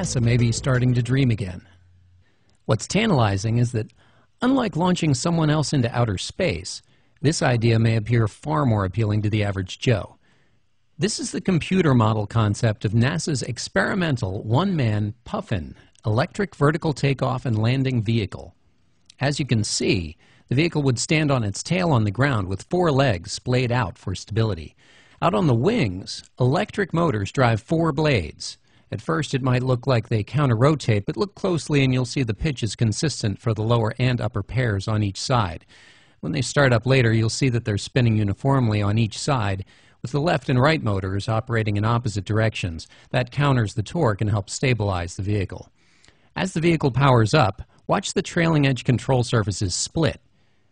NASA may be starting to dream again. What's tantalizing is that, unlike launching someone else into outer space, this idea may appear far more appealing to the average Joe. This is the computer model concept of NASA's experimental one-man Puffin electric vertical takeoff and landing vehicle. As you can see, the vehicle would stand on its tail on the ground with 4 legs splayed out for stability. Out on the wings, electric motors drive 4 blades. At first it might look like they counter-rotate, but look closely and you'll see the pitch is consistent for the lower and upper pairs on each side. When they start up later, you'll see that they're spinning uniformly on each side, with the left and right motors operating in opposite directions. That counters the torque and helps stabilize the vehicle. As the vehicle powers up, watch the trailing edge control surfaces split.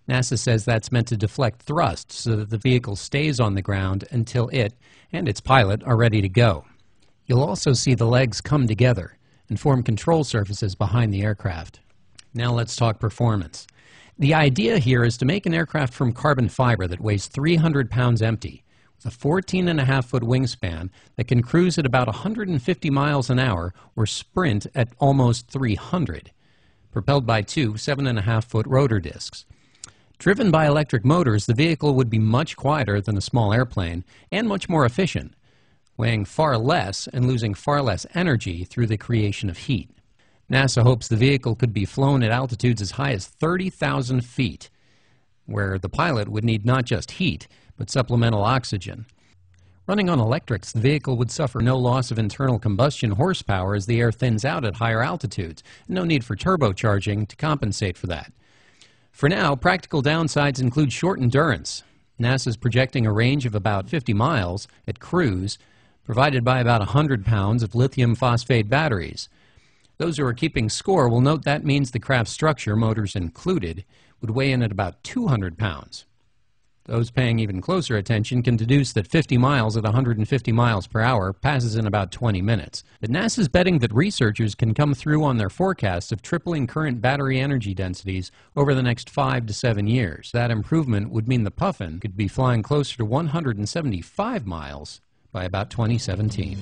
NASA says that's meant to deflect thrust so that the vehicle stays on the ground until it and its pilot are ready to go. You'll also see the legs come together and form control surfaces behind the aircraft. Now let's talk performance. The idea here is to make an aircraft from carbon fiber that weighs 300 pounds empty, with a 14.5-foot wingspan that can cruise at about 150 miles an hour or sprint at almost 300, propelled by 2 7.5-foot rotor discs. Driven by electric motors, the vehicle would be much quieter than a small airplane and much more efficient, weighing far less and losing far less energy through the creation of heat. NASA hopes the vehicle could be flown at altitudes as high as 30,000 feet, where the pilot would need not just heat, but supplemental oxygen. Running on electrics, the vehicle would suffer no loss of internal combustion horsepower as the air thins out at higher altitudes, and no need for turbocharging to compensate for that. For now, practical downsides include short endurance. NASA's projecting a range of about 50 miles at cruise, provided by about 100 pounds of lithium phosphate batteries. Those who are keeping score will note that means the craft's structure, motors included, would weigh in at about 200 pounds. Those paying even closer attention can deduce that 50 miles at 150 miles per hour passes in about 20 minutes. But NASA's betting that researchers can come through on their forecasts of tripling current battery energy densities over the next 5 to 7 years. That improvement would mean the Puffin could be flying closer to 175 miles by about 2017.